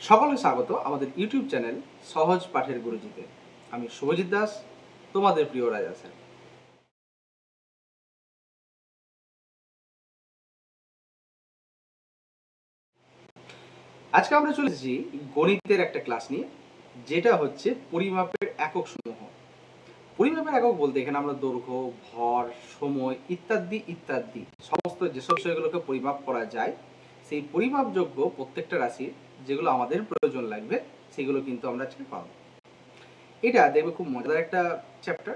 সকলকে স্বাগত আমাদের ইউটিউব চ্যানেল সহজ পাঠের গুরুজিতে। আমি শুভজিৎ দাস, তোমাদের প্রিয় রাজা স্যার। আজকে আমরা চলে এসেছি গণিতের একটা ক্লাস নিয়ে, যেটা হচ্ছে পরিমাপের একক সমূহ। পরিমাপের একক বলতে এখানে আমরা দৈর্ঘ্য, ভর, সময় ইত্যাদি ইত্যাদি সমস্ত যেসব বিষয়গুলোকে পরিমাপ করা যায়, সেই পরিমাপযোগ্য প্রত্যেকটা রাশির যেগুলো আমাদের প্রয়োজন লাগবে সেগুলো কিন্তু আমরা আজকে পাবো। এটা দেখবে খুব মজাদার একটা চ্যাপ্টার।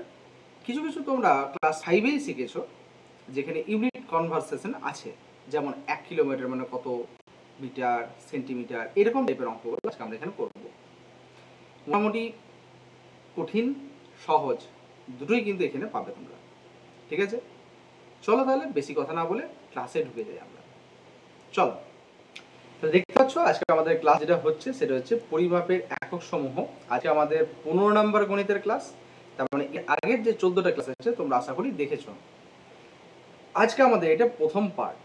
কিছু কিছু তোমরা ক্লাস 5-এই শিখেছো, যেখানে ইউনিট কনভারসেশন আছে, যেমন 1 কিলোমিটার মানে কত মিটার, সেন্টিমিটার, এরকম টাইপের অঙ্কগুলো আজকে আমরা এখানে করব। মোটামুটি কঠিন সহজ দুটোই কিন্তু এখানে পাবে তোমরা, ঠিক আছে? চলো তাহলে বেশি কথা না বলে ক্লাসে ঢুকে যাই আমরা। চলো, তো দেখতে পাচ্ছ আজকে আমাদের ক্লাস যেটা হচ্ছে সেটা হচ্ছে পরিমাপের একক সমূহ। আজকে আমাদের 15 নম্বর গণিতের ক্লাস। তার মানে আগের যে 14টা ক্লাস আছে তোমরা আশা করি দেখেছো। আজকে আমাদের এটা প্রথম পার্ট।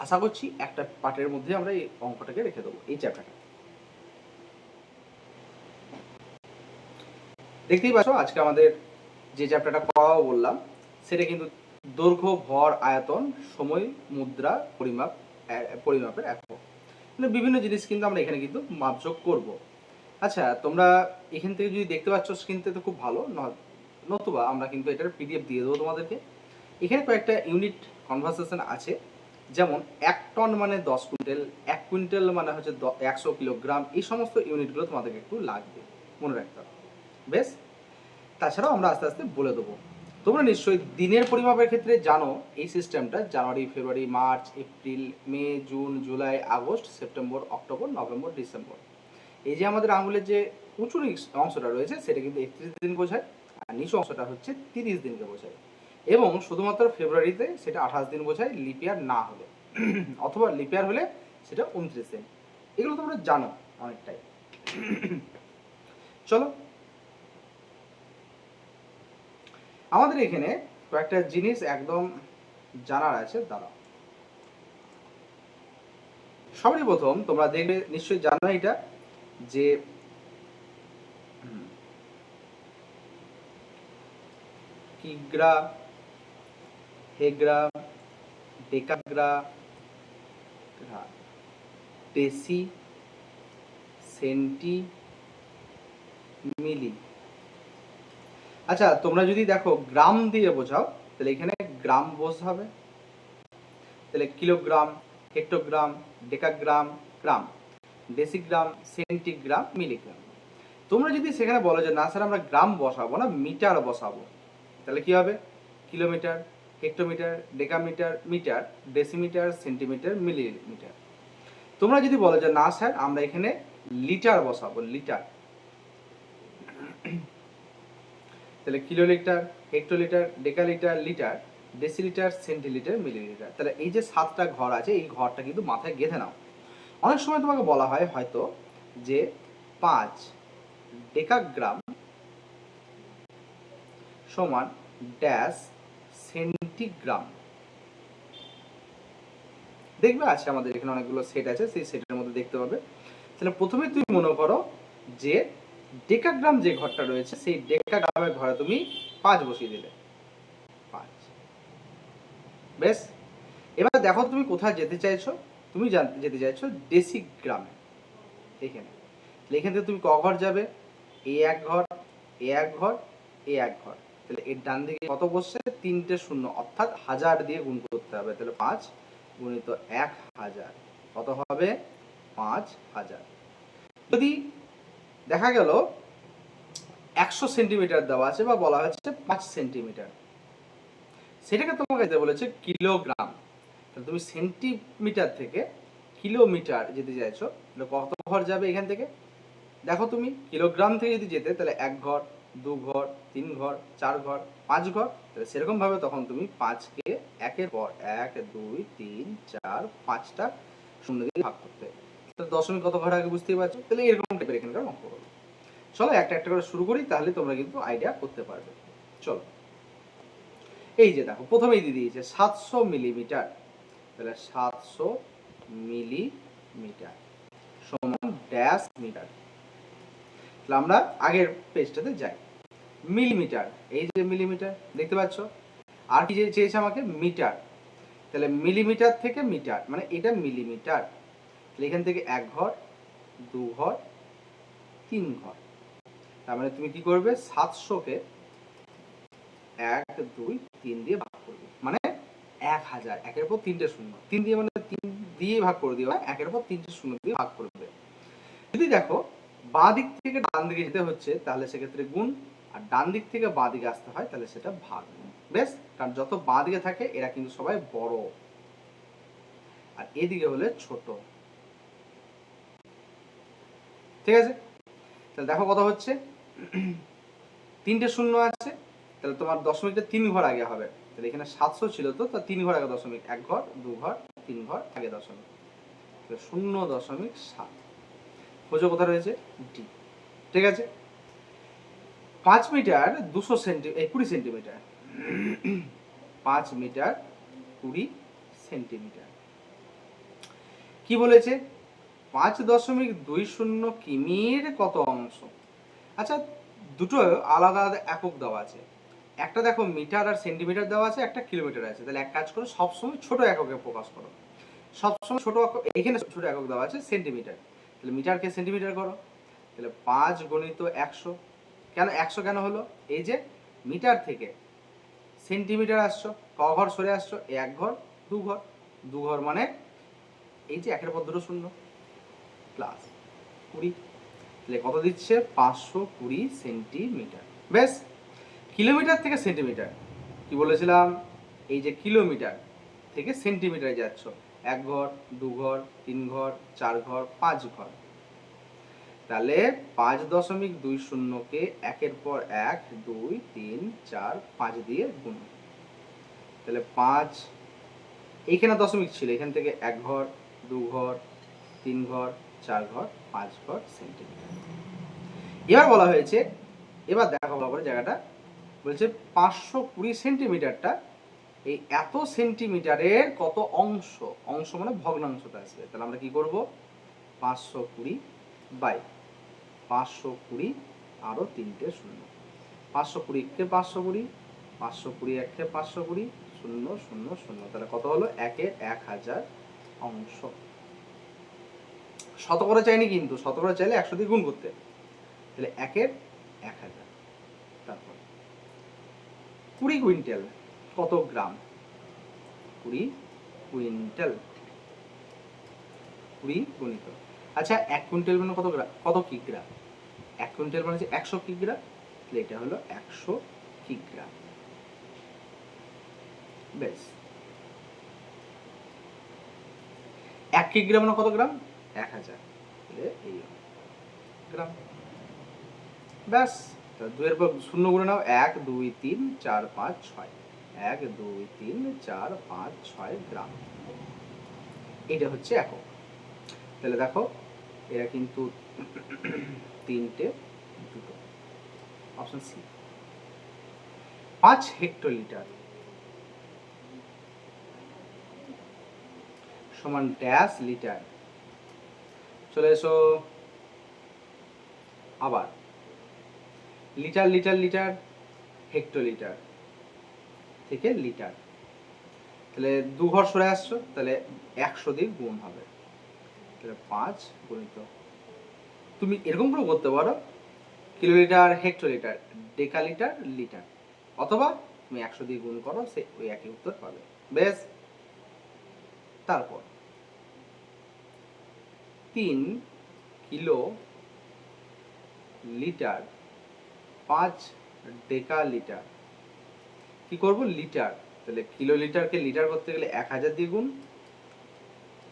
আশা করছি একটা পার্টের মধ্যে আমরা এই অঙ্কটাকে রেখে দেবো, এই চ্যাপ্টারটা। দেখতেই পাচ্ছ আজকে আমাদের যে চ্যাপ্টারটা পড়াবো বললাম সেটা কিন্তু দৈর্ঘ্য, ভর, আয়তন, সময়, মুদ্রা, পরিমাপের একক, মানে বিভিন্ন জিনিস কিন্তু আমরা এখানে কিন্তু মাপযোগ করব। আচ্ছা, তোমরা এখান থেকে যদি দেখতে পাচ্ছ স্ক্রিনতে তো খুব ভালো, নতুবা আমরা কিন্তু এটার পিডিএফ দিয়ে দেবো তোমাদেরকে। এখানে কয়েকটা ইউনিট কনভারসেশন আছে, যেমন 1 টন মানে 10 কুইন্টাল, 1 কুইন্টাল মানে হচ্ছে 100 কিলোগ্রাম। এই সমস্ত ইউনিটগুলো তোমাদেরকে একটু লাগবে, মনে রাখতে হবে। বেশ, তাছাড়াও আমরা আস্তে আস্তে বলে দেবো। তোমরা নিশ্চয়ই দিনের পরিমাপের ক্ষেত্রে জানো এই সিস্টেমটা: January, February, March, April, May, June, July, August, September, October, November, December. এই যে আমাদের আঙুলের যে উঁচু অংশটা রয়েছে সেটা কিন্তু 31 দিন বোঝায়, আর নিচু অংশটা হচ্ছে 30 দিনকে বোঝায়। এবং শুধুমাত্র ফেব্রুয়ারিতে সেটা 28 দিন বোঝায়, লিপিয়ার না হলে, অথবা লিপিয়ার হলে সেটা 29 দিন। এগুলো তোমরা জানো অনেকটাই। চলো, আমাদের এখানে কয়েকটা জিনিস একদম জানার আছে, দাঁড়াও। সবই প্রথম তোমরা দেখবে নিশ্চয়ই জানো এটা, যে কিগ্রা, হেগ্রা, ডেকাগ্রা, ডেসি, সেন্টি, মিলি। আচ্ছা, তোমরা যদি দেখো গ্রাম দিয়ে বোঝাও তাহলে এখানে গ্রাম বোঝাবে, তাহলে কিলোগ্রাম, হেক্টোগ্রাম, ডেকাগ্রাম, গ্রাম, ডেসিগ্রাম, সেন্টিগ্রাম, মিলিগ্রাম। তোমরা যদি সেখানে বলো যে না স্যার আমরা গ্রাম বসাবো না, মিটার বসাবো, তাহলে কি হবে? Kilometre, hectometre, decametre, metre, decimetre, centimetre, millimetre. তোমরা যদি বলো যে না স্যার আমরা এখানে লিটার বসাবো, লিটার, তাহলে kilolitre, hectolitre, decalitre, litre, decilitre, centilitre, millilitre. তাহলে এই যে 7টা ঘর আছে এই ঘরটা কিন্তু মাথায় গেঁথে নাও। অনেক সময় তোমাকে বলা হয় হয়তো যে 5 ডেকাগ্রাম সমান ড্যাশ সেন্টিগ্রাম। দেখবে আছে আমাদের এখানে অনেকগুলো সেট আছে, সেই সেটের মধ্যে দেখতে পাবে। তাহলে প্রথমে তুমি মনে করো যে ডেকাগ্রাম যে ঘরটা রয়েছে সেই ডেকাগ্রামের ঘরে তুমি 5 বসিয়ে দিলে, 5। বেশ, এবার দেখো তুমি কোথায় যেতে চাইছো। তুমি যেতে চাইছো ডেসিগ্রামে, এখানে। এখান থেকে তুমি ক ঘর যাবে? এ এক ঘর, এ এক ঘর, এ এক ঘর। তাহলে এর ডান দিকে কত বসছে? 3টে শূন্য, অর্থাৎ 1000 দিয়ে গুণ করতে হবে। তাহলে 5 গুণিত 1000 কত হবে? 5000। যদি দেখা গেল 100 সেন্টিমিটার দেওয়া আছে বা বলা হচ্ছে 5 সেন্টিমিটার, সেটাকে তোমাকে যেতে বলেছে কিলোগ্রাম। তাহলে তুমি সেন্টিমিটার থেকে কিলোমিটার যেতে চাইছো, তাহলে কত ঘর যাবে এখান থেকে? দেখো তুমি কিলোগ্রাম থেকে যদি যেতে তাহলে 1 ঘর, 2 ঘর, 3 ঘর, 4 ঘর, 5 ঘর। তাহলে সেরকম ভাবে তখন তুমি 5কে একের পর 1, 2, 3, 4, 5টা শূন্য দিয়ে ভাগ করতে। তাহলে দশমিক কত ঘর আগে বুঝতেই পারছো। তাহলে এরকম টাইপের এখানকার অঙ্ক করো। চলো একটা একটা করে শুরু করি, তাহলে তোমরা কিন্তু আইডিয়া করতে পারবে। চলো, এই যে দেখো প্রথমেই দিয়ে দিয়েছে 700 মিলিমিটার। তাহলে 700 মিলিমিটার সমান ড্যাশ মিটার। তাহলে আমরা আগের পেজটাতে যাই। মিলিমিটার, এই যে মিলিমিটার দেখতে পাচ্ছ, আর কি চেয়েছে আমাকে, মিটার। তাহলে মিলিমিটার থেকে মিটার মানে এটা মিলিমিটার। তাহলে এখান থেকে 1 ঘর 2 ঘর 3 ঘর, তার মানে তুমি কি করবে, 700-কে 1 2 3 দিয়ে ভাগ করবে, মানে 1000। 1-এর উপর 3টে শূন্য, 3 দিয়ে মানে 3 দিয়ে ভাগ করে দিও, 1-এর উপর 3টে শূন্য দিয়ে ভাগ করবে। যদি দেখো বাঁ দিক থেকে ডান দিকে যেতে হচ্ছে তাহলে সেক্ষেত্রে গুণ, আর ডান দিক থেকে বাঁ দিকে আসতে হয় তাহলে সেটা ভাগ। বেশ, কারণ যত বাঁ দিকে থাকে এরা কিন্তু সবাই বড়, আর এদিকে হলে ছোট। ঠিক আছে, তাহলে দেখো কত হচ্ছে, 3টে শূন্য আছে, তাহলে তোমার দশমিকটা 3 ঘর আগে হবে। তাহলে এখানে 700 ছিল, তো 3 ঘর আগে দশমিক, 1 ঘর 2 ঘর 3 ঘর আগে দশমিক, 0.7। খোঁজো কোথায় রয়েছে, ডি। ঠিক আছে, 5 মিটার 20 সেন্টিমিটার, 5 মিটার 20 সেন্টিমিটার। কি বলেছে, 5.20 কিমির কত অংশ। আচ্ছা, দুটো আলাদা আলাদা একক দেওয়া আছে, একটা দেখো মিটার আর সেন্টিমিটার দেওয়া আছে, একটা কিলোমিটার আছে। তাহলে এক কাজ করো, সবসময় ছোট এককে প্রকাশ করো, সবসময় ছোট একক। এখানে ছোট একক দেওয়া আছে সেন্টিমিটার, তাহলে মিটারকে সেন্টিমিটার করো। তাহলে 5 গুণিত 100, কেন 100 কেন হলো, এই যে মিটার থেকে সেন্টিমিটার আসছো, ক ঘর সরে আসছো, 1 ঘর 2 ঘর, 2 ঘর মানে এই যে 1-এর পর 2 শূন্য প্লাস 20, তাহলে কত দিচ্ছে, 520 সেন্টিমিটার। বেশ, কিলোমিটার থেকে সেন্টিমিটার কি বলেছিলাম, এই যে কিলোমিটার থেকে সেন্টিমিটারে যাচ্ছ, 1 ঘর 2 ঘর 3 ঘর 4 ঘর 5 ঘর, তাহলে 5.20-কে 1-এর পর 1 2 3 4 5 দিয়ে গুণ। তাহলে 5, এইখানে দশমিক ছিল, এখান থেকে 1 ঘর 2 ঘর 3 ঘর 4 ঘর 5 ঘর সেন্টিমিটার। এবার বলা হয়েছে, এবার দেখা ভালো করে জায়গাটা, বলছে 520 সেন্টিমিটারটা এই এত সেন্টিমিটারের কত অংশ, অংশ মানে ভগ্নাংশটা আসবে। তাহলে আমরা কি করব, 520 বাই 520 আরো 3টে শূন্য, 520-কে 520, 520-কে 520, 0 0 0, তাহলে কত হলো, 1-এর 1000 অংশ। শতকরা চাইনি কিন্তু, শতকরা চাইলে 100 দিয়ে গুণ করতে, তাহলে 1-এর 1000। তারপর 20 কুইন্টাল কত গ্রাম, 20 কুইন্টাল, 20 গুণিত, আচ্ছা 1 কুইন্টাল মানে কত গ্রাম, কত কিগ্রা, 1 কুইন্টাল মানে হচ্ছে 100 কিগ্রা, তাহলে এটা হলো 100 কিগ্রা। বেশ, 1 কিগ্রা মানে কত গ্রাম, 1000, তাহলে এই গ্রাম। ব্যাস, 2-এর পর শূন্য গুণে নাও, 1 2 3 4 5 6, 1 2 3 4 5 6 গ্রাম, এটা হচ্ছে একক। তাহলে দেখো এরা কিন্তু 3টে 2টো, অপশন সি। 5 হেক্টোলিটার সমান ড্যাশ লিটার। চলে এসো আবার, লিটার লিটার লিটার, হেক্টোলিটার থেকে লিটার, তাহলে 2 ঘর সরে আসছো, তাহলে 100 দিয়ে গুণ হবে, তাহলে 5 গুণিত, তুমি এরকম করে করতে পারো, কিলোলিটার হেক্টোলিটার ডেকালিটার লিটার, অথবা তুমি 100 দিয়ে গুণ করো, সে ওই একই উত্তর পাবে। বেশ, তারপর 3 কিলো লিটার 5 ডেকালিটার, কি করব, লিটার, তাহলে কিলো লিটারকে লিটার করতে গেলে 1000 দিয়ে গুণ,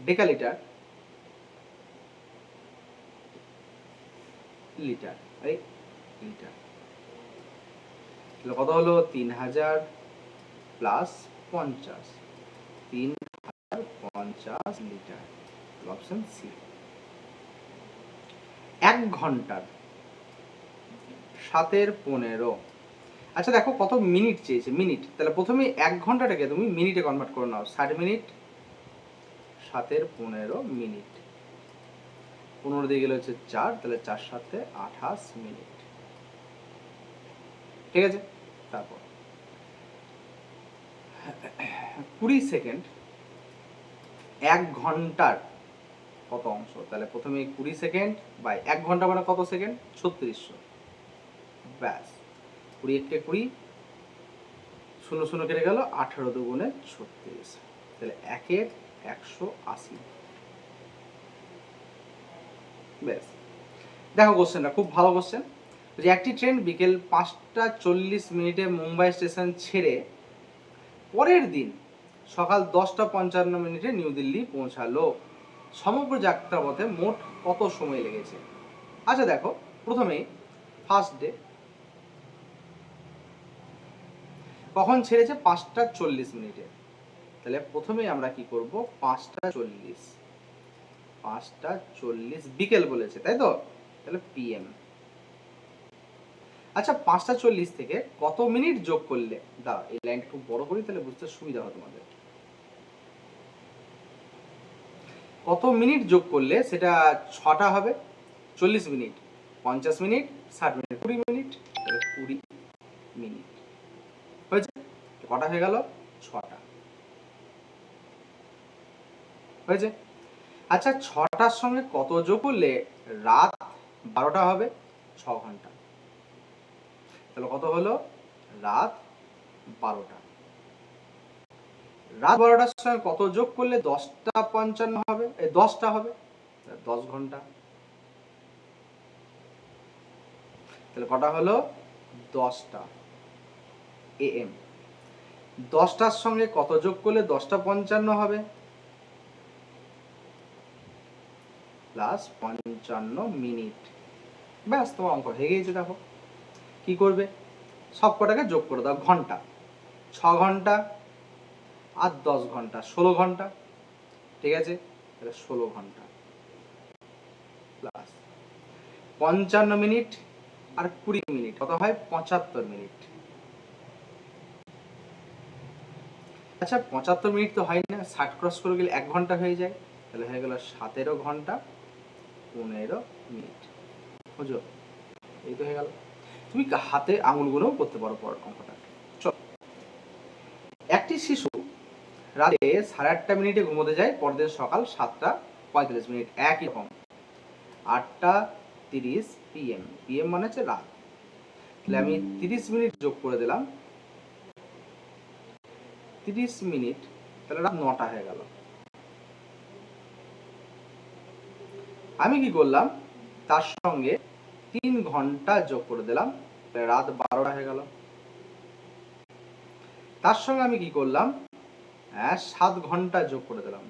ডেকালিটার লিটার, এই লিটার, তাহলে কত হলো, 3000 প্লাস 50, 3050 লিটার, অপশন সি। 1 ঘন্টার 7-15, আচ্ছা দেখো কত মিনিট চেয়েছে, মিনিট, তাহলে প্রথমে 1 ঘন্টাটাকে তুমি মিনিটে কনভার্ট করে নাও, 60 মিনিট 7-15 মিনিট, 15 দিয়ে গেলে হচ্ছে 4, তাহলে 4 সাথে 28 মিনিট। ঠিক আছে, তারপর 20 সেকেন্ড 1 ঘন্টার কত অংশ? তাহলে প্রথমে 20 সেকেন্ড বাই 1 ঘন্টা মানে কত সেকেন্ড? 3600। ব্যাস, 20 × 20, 0 0 কেটে গেল, 18 দুগুণে 36, তাহলে 1 × 180। ব্যাস, দেখো কোশ্চেনটা খুব ভালো কোশ্চেন। যে একটি ট্রেন বিকেল 5টা 40 মুম্বাই স্টেশন ছেড়ে পরের দিন সকাল 10টা 55 নিউ দিল্লি পৌঁছালো, সমগ্র যাত্রাপথে মোট কত সময় লেগেছে? আচ্ছা দেখো, প্রথমেই ফার্স্ট ডে কখন ছেড়েছে? 5টা 40, তাহলে প্রথমেই আমরা কি করব? 5টা 40 বিকেল বলেছে, তাই তো? তাহলে পিএম। আচ্ছা, 5টা 40 থেকে কত মিনিট যোগ করলে, দাঁড়া এই লাইনটা একটু বড় করি তাহলে বুঝতে সুবিধা হয় তোমাদের। কত মিনিট যোগ করলে সেটা 6টা হবে? 40 মিনিট, 50 মিনিট, 60 মিনিট, 20 মিনিট, তাহলে 20 মিনিট হয়েছে। কটা হয়ে গেল? 6টা হয়েছে। আচ্ছা, 6টার সঙ্গে কত যোগ করলে রাত 12টা হবে? 6 ঘন্টা। তাহলে কত হলো? রাত 12টা। রাত 12টার সঙ্গে কত যোগ করলে 10টা 55 হবে? 10টা হবে, 10 ঘন্টা। তাহলে কটা হলো? 10টা AM। 10টার সঙ্গে কত যোগ করলে 10টা 55 হবে? Plus 55 minute. ব্যাস, তোমার অঙ্ক হয়ে গিয়েছে। দেখো কি করবে, সব কটাকে যোগ করে দাও। ঘন্টা, 6 ঘন্টা আর 10 ঘন্টা, 16 ঘন্টা। ঠিক আছে, তাহলে 16 ঘন্টা প্লাস 55 মিনিট আর 20 মিনিট, কত হয়? 75 মিনিট। আচ্ছা, 75 মিনিট তো হয় না, 60 ক্রস করে গেলে 1 ঘন্টা হয়ে যায়, তাহলে হয়ে গেল 17 ঘন্টা 15 মিনিট। বুঝো, এই তো হয়ে গেল। তুমি হাতে আঙুলগুলোও করতে পারো পর অঙ্কটা। চলো, একটি শিশু রাতে 8:30 ঘুমোতে যায়, পরদিন সকাল 7টা 45, একই রকম 8টা 30 PM। PM মানে হচ্ছে রাত, তাহলে আমি 30 মিনিট যোগ করে দিলাম, 30 মিনিট, তাহলে রাত 9টা হয়ে গেল। আমি কি করলাম? তার সঙ্গে 3 ঘন্টা যোগ করে দিলাম, তাহলে রাত 12টা হয়ে গেল। তার সঙ্গে আমি কি করলাম? 7 ঘন্টা যোগ করে দিলাম,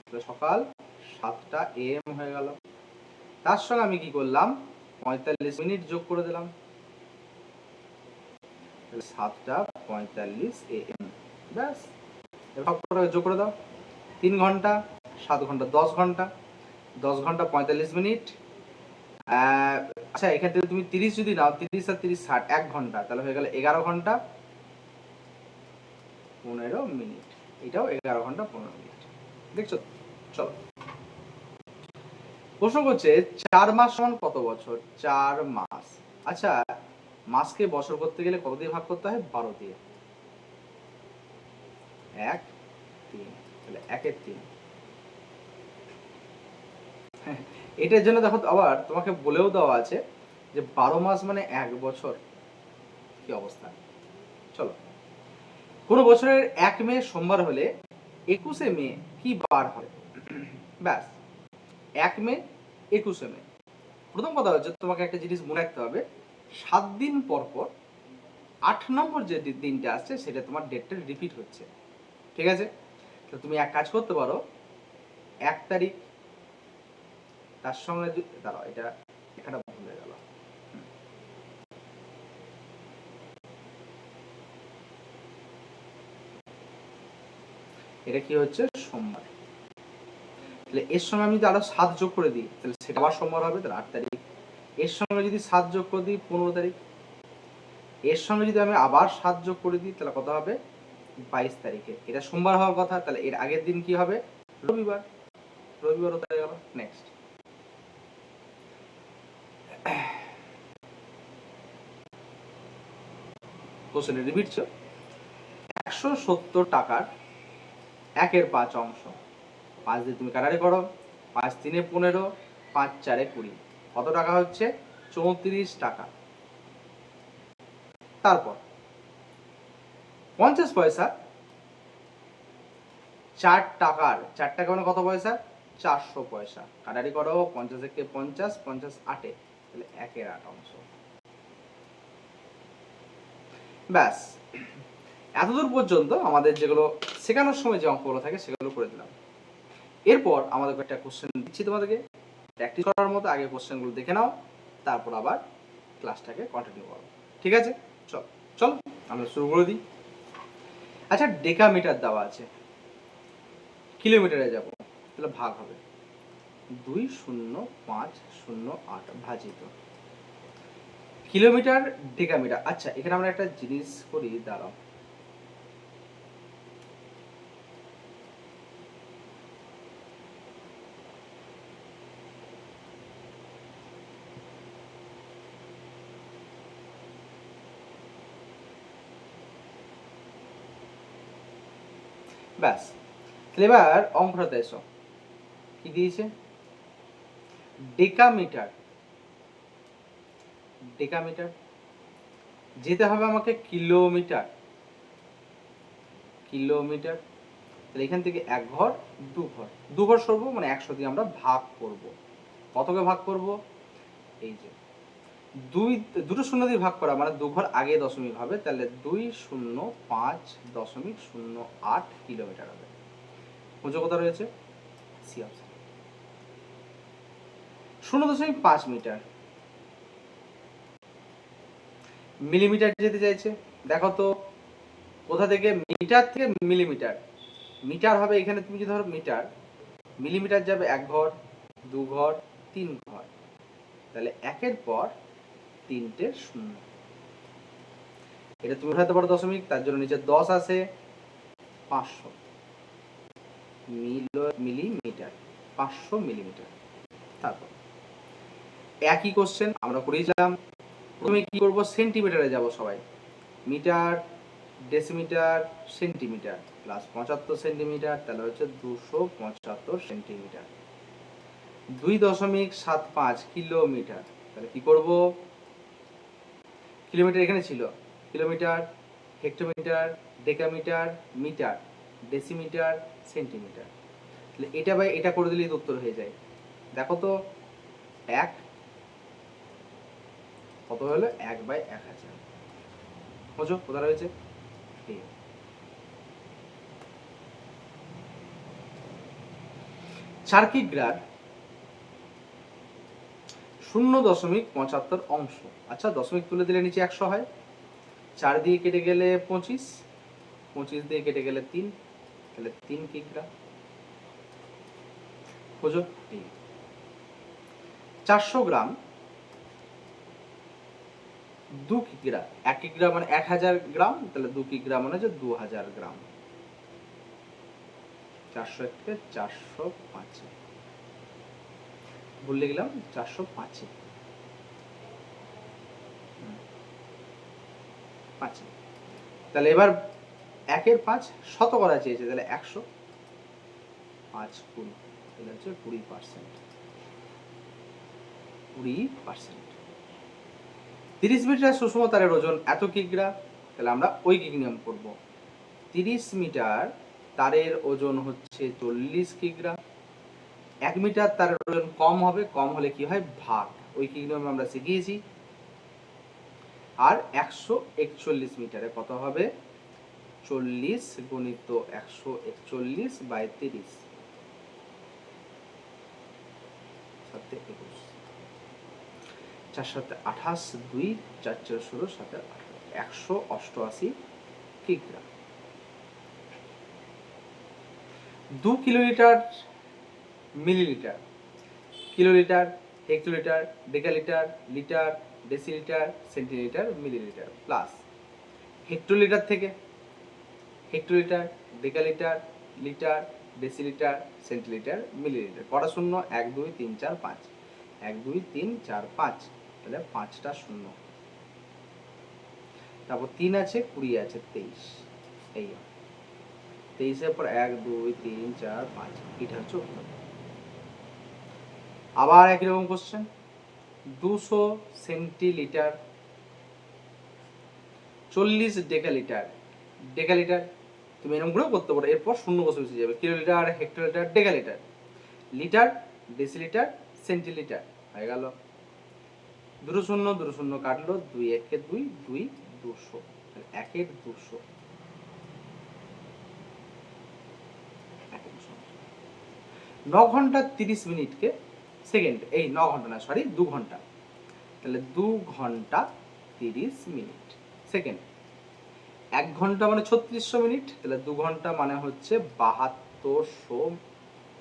তাহলে সকাল 7টা AM হয়ে গেল। তার সঙ্গে আমি কি করলাম? 45 মিনিট যোগ করে দিলাম, 7টা 45 AM। ব্যাস, সব কটাকে যোগ করে দাও। 3 ঘন্টা, 7 ঘন্টা, 10 ঘন্টা, 10 ঘন্টা 45 মিনিট। আচ্ছা, এখান থেকে তুমি 30 যদি নাও, 30 আর 30 60, 1 ঘন্টা, তাহলে হয়ে গেল 11 ঘন্টা 15 মিনিট। এটাও 11 ঘন্টা 15 মিনিট। দেখছো? চলো, প্রশ্ন করছে 4 মাস সমান কত বছর? 4 মাস। আচ্ছা, মাসকে বছর করতে গেলে কত দিয়ে ভাগ করতে হয়? 12 দিয়ে। 1 3, তাহলে 1 3। এটার জন্য দেখো আবার তোমাকে বলেও দেওয়া আছে যে 12 মাস মানে 1 বছর। কি অবস্থা? চলো, কোন বছরের 1 মে সোমবার হলে 21 মে কি বার হয়? ব্যাস, 1 মে 21 মে। প্রথম কথা হচ্ছে তোমাকে একটা জিনিস মনে রাখতে হবে, 7 দিন পর পর 8 নম্বর যে দিনটা আসছে সেটা তোমার ডেটটা রিপিট হচ্ছে। ঠিক আছে, তো তুমি এক কাজ করতে পারো, 1 তারিখ, তার সঙ্গে দাঁড়াও, এটা এখানে ভুলে গেল। এটা কি হচ্ছে? সোমবার। তাহলে এর সঙ্গে আমি যদি আরো 7 যোগ করে দিই, তাহলে সেটা আবার সোমবার হবে, তাহলে 8 তারিখ। এর সঙ্গে যদি 7 যোগ করে দিই, 15 তারিখ। এর সঙ্গে যদি আমি আবার 7 যোগ করে দিই, তাহলে কত হবে? 22 তারিখে। এটা সোমবার হওয়ার কথা, তাহলে এর আগের দিন কি হবে? রবিবার। রবিবার হতে গেল। নেক্সট, কোশ্চেনের রিপিট ছিল 170 টাকার 1/5 অংশ। 5 দিয়ে তুমি কাটারি করো, 5 3 15, 5 4 20, কত টাকা হচ্ছে? 34 টাকা। তারপর 50 পয়সা 4 টাকার, 4 টাকা মানে কত পয়সা? 400 পয়সা। কাটারি করো, 50 থেকে 50, 50 8, তাহলে 1/8 অংশ। ব্যাস, এতদূর পর্যন্ত আমাদের যেগুলো শেখানোর সময় যে অঙ্কগুলো থাকে সেগুলো করে দিলাম। এরপর আমাদের একটা কোশ্চেন দিচ্ছি তোমাদেরকে প্র্যাকটিস করার মতো। আগে কোশ্চেনগুলো দেখে নাও, তারপর আবার ক্লাসটাকে কন্টিনিউ করো। ঠিক আছে? চল আমরা শুরু করে দিই। আচ্ছা, ডেকামিটার দেওয়া আছে, কিলোমিটারে যাব, তাহলে ভাগ হবে 20508 ভাজিত কিলোমিটার ডেকামিটার। আচ্ছা, এখানে আমরা একটা জিনিস করি, দাঁড়াও। ব্যাস, এবার অঙ্কটাতে এসো। কি দিয়েছে? ডেকামিটার। ডেকামিটার যেতে হবে আমাকে কিলোমিটার। কিলোমিটার, তাহলে এখান থেকে 1 ঘর 2 ঘর, 2 ঘর সরবো, মানে 100 দিয়ে আমরা ভাগ করব। কতকে ভাগ করব? এই যে দুটো শূন্য দিয়ে ভাগ করা মানে 2 ঘর আগে দশমিক হবে, তাহলে 205.08 কিলোমিটার হবে। বুঝো কথা রয়েছে? C option. 0.5 মিটার। মিলিমিটার যেতে চাইছে, দেখো তো কোথা থেকে? মিটার থেকে মিলিমিটার। মিটার হবে এখানে, তুমি যদি ধরো মিটার, মিলিমিটার যাবে 1 ঘর 2 ঘর 3 ঘর, তাহলে 1-এর পর 3টে শূন্য। এটা তুমি উঠাতে পারো দশমিক, তার জন্য নিচে 10 আছে। 500 মিলিমিটার, 500 মিলিমিটার। তারপর একই কোশ্চেন আমরা করেছিলাম। প্রথমে কি করব? সেন্টিমিটারে যাব সবাই। Metre, decimetre, centimetre, plus 75 centimetre, তাহলে হচ্ছে 275 সেন্টিমিটার। 2.75 কিলোমিটার, তাহলে কি করব? কিলোমিটার এখানে ছিল, kilometre, hectometre, decametre, metre, decimetre, centimetre, তাহলে এটা বাই এটা করে দিলেই উত্তর হয়ে যায়। দেখো তো 1 কত হলো? 1/1000। বুঝো কোথায় রয়েছে? 4 কিগ্রার 0.75 অংশ। আচ্ছা, দশমিক তুলে দিলে নিচে 100 হয়। 4 দিয়ে কেটে গেলে 25, 25 দিয়ে কেটে গেলে 3, তাহলে 3 কিগ্রা। বুঝো? 400 গ্রাম 2 কিগ্রা। 1 কিগ্রা মানে 1000 গ্রাম, তাহলে 2 কিগ্রা মানে হচ্ছে 2000 গ্রাম। 400 থেকে 405, ভুলে গেলাম, 405 5। তাহলে এবার 1-এর 5 শতকরা চেয়েছে, তাহলে 100, 5 20, তাহলে হচ্ছে 20%। 20%। 30 মিটার সুষম তারের ওজন এত কিগ্রা, তাহলে আমরা ওই কিক নিয়ম করব। 30 মিটার তারের ওজন হচ্ছে 40 কিগ্রা। 1 মিটার তারের ওজন কম হবে, কম হলে কি হয়? ভাগ। ওই কিক নিয়ম আমরা শিখিয়েছি। আর 141 মিটারে কত হবে? 40 গুণিত 141/30, 7 21, 4 7 28, 2 4 4 16, 7 188 কিগ্রা। 2 kilolitre millilitre, kilolitre, hectolitre, decalitre, litre, decilitre, centilitre, millilitre, plus hectolitre থেকে hectolitre, decalitre, litre, decilitre, centilitre, millilitre. কটা শূন্য? 1 2 3 4 5, 1 2 3 4 5, তাহলে 5টা শূন্য। তারপর 3 আছে, 20 আছে, 23। এই 23-এর পর 1 2 3 4 5, এটা হচ্ছে উত্তর। আবার একই রকম কোশ্চেন। 200 centilitre 40 decalitre. ডেকালিটার তুমি এরকম করেও করতে পারো, এরপর শূন্য বসে বসে যাবে। Kilolitre, hectolitre, decalitre, litre, decilitre, centilitre হয়ে গেল। দুটো শূন্য দুটো শূন্য কাটলো, 2 1 2 2 200, 1 200। 9 ঘন্টা 30 মিনিটকে সেকেন্ড, এই 9 ঘন্টা না, সরি 2 ঘন্টা, তাহলে 2 ঘন্টা 30 মিনিট সেকেন্ড। 1 ঘন্টা মানে 3600 মিনিট, তাহলে 2 ঘন্টা মানে হচ্ছে 7200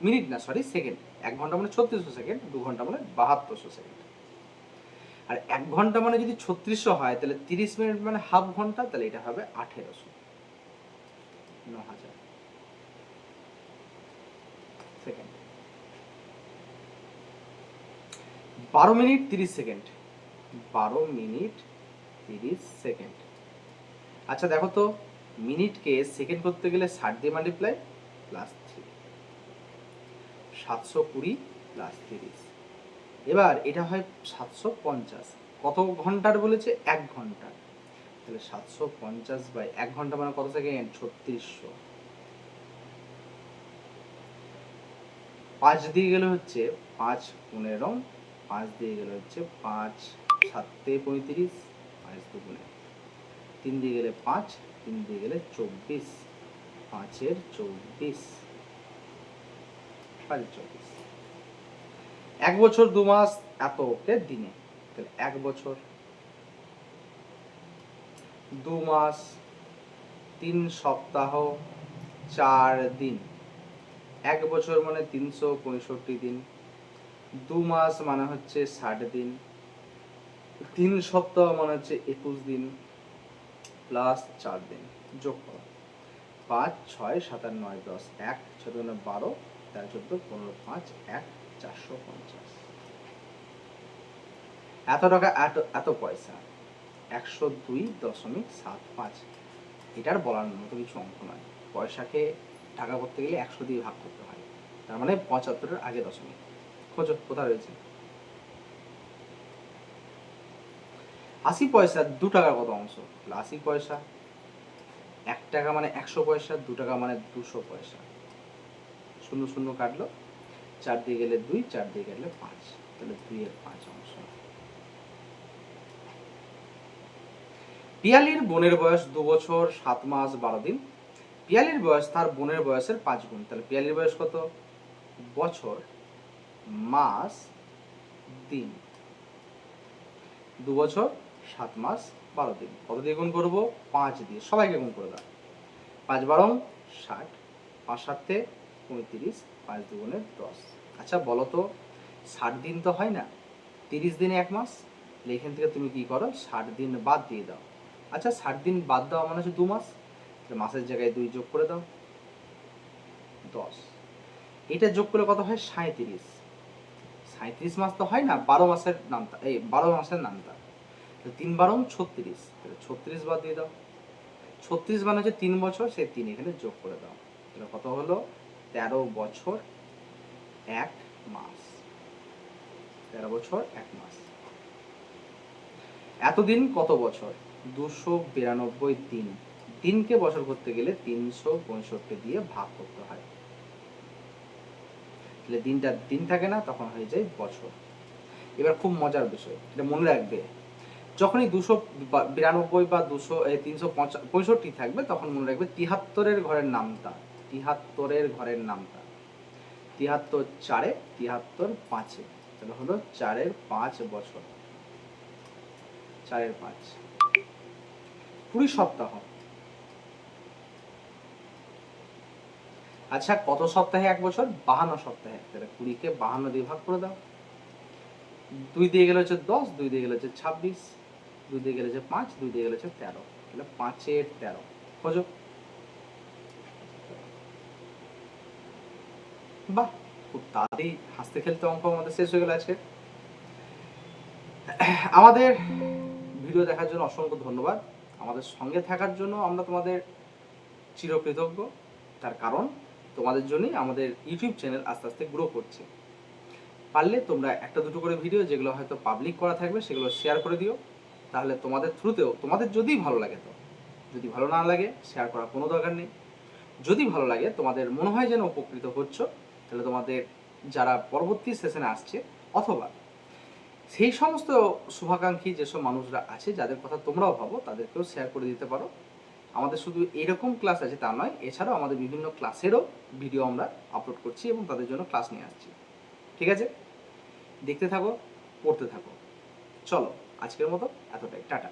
মিনিট, না সরি সেকেন্ড। 1 ঘন্টা মানে 3600 সেকেন্ড, 2 ঘন্টা মানে 7200 সেকেন্ড। আর 1 ঘন্টা মানে যদি 3600 হয়, তাহলে 30 মিনিট মানে হাফ ঘন্টা, তাহলে এটা হবে 1800, 9000 second. 12 minute 30 second, 12 minute 30 second. আচ্ছা দেখো তো, মিনিটকে সেকেন্ড করতে গেলে 60 দিয়ে মাল্টিপ্লাই প্লাস 3, 720 প্লাস 30। এবার এটা হয় 750। কত ঘন্টার বলেছে? 1 ঘন্টা, তাহলে 750 বাই 1 ঘন্টা মানে কত সেকেন্ড? 3600। 5 দিয়ে গেলে হচ্ছে 5 15, 5 দিয়ে গেলে হচ্ছে 5 7 35, 5 দুগুণে, 3 দিয়ে গেলে 5, 3 দিয়ে গেলে 24, 5 এর 24, 5 24। 1 বছর 2 মাস এতকে দিনে, তাহলে 1 বছর 2 মাস 3 সপ্তাহ 4 দিন। 1 বছর মানে 365 দিন, 2 মাস মানে হচ্ছে 60 দিন, 3 সপ্তাহ মানে হচ্ছে 21 দিন, প্লাস 4 দিন, যোগ করো। 5 6 7 8 9 10, 1 6 12 13 14 15 5 1 450। এত টাকা, এত পয়সা, 102.75। এটার বলার মতো কিছু অঙ্ক নয়। পয়সাকে টাকা করতে গেলে 100 দিয়ে ভাগ করতে হয়, তার মানে 75-এর আগে দশমিক। খোঁজো কোথায় রয়েছে। 80 পয়সা 2 টাকার কত অংশ? 80 পয়সা, 1 টাকা মানে 100 পয়সা, 2 টাকা মানে 200 পয়সা। শূন্য শূন্য কাটলো, 4 দিয়ে গেলে 2, 4 দিয়ে গেলে 5, তাহলে 2 এর 5 অংশ। পিয়ালির বোনের বয়স 2 বছর 7 মাস 12 দিন। পিয়ালির বয়স তার বোনের বয়সের 5 গুণ, তাহলে পিয়ালির বয়স কত? বছর মাস দিন। 2 বছর 7 মাস 12 দিন, কত দিয়ে গুণ করবো? 5 দিয়ে। সবাইকে গুণ করে দাও। 5 12 60, 5 7 35, 5 দুগুণে 10। আচ্ছা বলো তো, 60 দিন তো হয় না, 30 দিনে 1 মাস, তাহলে এখান থেকে তুমি কি করো? 60 দিন বাদ দিয়ে দাও। আচ্ছা 60 দিন বাদ দেওয়া মানে হচ্ছে 2 মাস, তাহলে মাসের জায়গায় 2 যোগ করে দাও, 10। এটা যোগ করলে কত হয়? 37। 37 মাস তো হয় না, 12 মাসের নামতা, এই 12 মাসের নামতা, 3 12 36, তাহলে 36 বাদ দিয়ে দাও। 36 মানে হচ্ছে 3 বছর, সেই 3 এখানে যোগ করে দাও, তাহলে কত হলো? 13 বছর 1 মাস। 13 বছর 1 মাস। এতদিন কত বছর? 292 দিন। দিনকে বছর করতে গেলে 365 দিয়ে ভাগ করতে হয়, তাহলে দিনটা দিন থাকে না, তখন হয়ে যায় বছর। এবার খুব মজার বিষয়, এটা মনে রাখবে, যখনই 292 বা 365 থাকবে, তখন মনে রাখবে 73-এর ঘরের নামতা, 73-এর ঘরের নামতা। 73 4-এ, 73 5-এ, তাহলে হলো 4-এর 5 বছর, 4-এর 5। 20 সপ্তাহ। আচ্ছা কত সপ্তাহে 1 বছর? 52 সপ্তাহে, তাহলে 20-কে 52 দিয়ে ভাগ করে দাও। 2 দিয়ে গেলে হচ্ছে 10, 2 দিয়ে গেলে হচ্ছে 26, 2 দিয়ে গেলে হচ্ছে 5, 2 দিয়ে গেলে হচ্ছে 13, তাহলে 5-এর 13। খোঁজো। বাহ, খুব তাড়াতাড়ি হাসতে খেলতে অঙ্ক আমাদের শেষ হয়ে গেল আজকে। আমাদের ভিডিও দেখার জন্য অসংখ্য ধন্যবাদ। আমাদের সঙ্গে থাকার জন্য আমরা তোমাদের চিরকৃতজ্ঞ। তার কারণ তোমাদের জন্যই আমাদের ইউটিউব চ্যানেল আস্তে আস্তে গ্রো করছে। পারলে তোমরা একটা দুটো করে ভিডিও যেগুলো হয়তো পাবলিক করা থাকবে সেগুলো শেয়ার করে দিও। তাহলে তোমাদের থ্রুতেও তোমাদের যদি ভালো লাগে, তো যদি ভালো না লাগে শেয়ার করার কোনো দরকার নেই। যদি ভালো লাগে, তোমাদের মনে হয় যেন উপকৃত হচ্ছ, তাহলে তোমাদের যারা পরবর্তী সেশনে আসছে অথবা সেই সমস্ত শুভাকাঙ্ক্ষী যেসব মানুষরা আছে যাদের কথা তোমরাও ভাবো তাদেরকেও শেয়ার করে দিতে পারো। আমাদের শুধু এরকম ক্লাস আছে তা নয়, এছাড়াও আমাদের বিভিন্ন ক্লাসেরও ভিডিও আমরা আপলোড করছি এবং তাদের জন্য ক্লাস নিয়ে আসছি। ঠিক আছে, দেখতে থাকো, পড়তে থাকো। চলো আজকের মতো এতটাই, টাটা।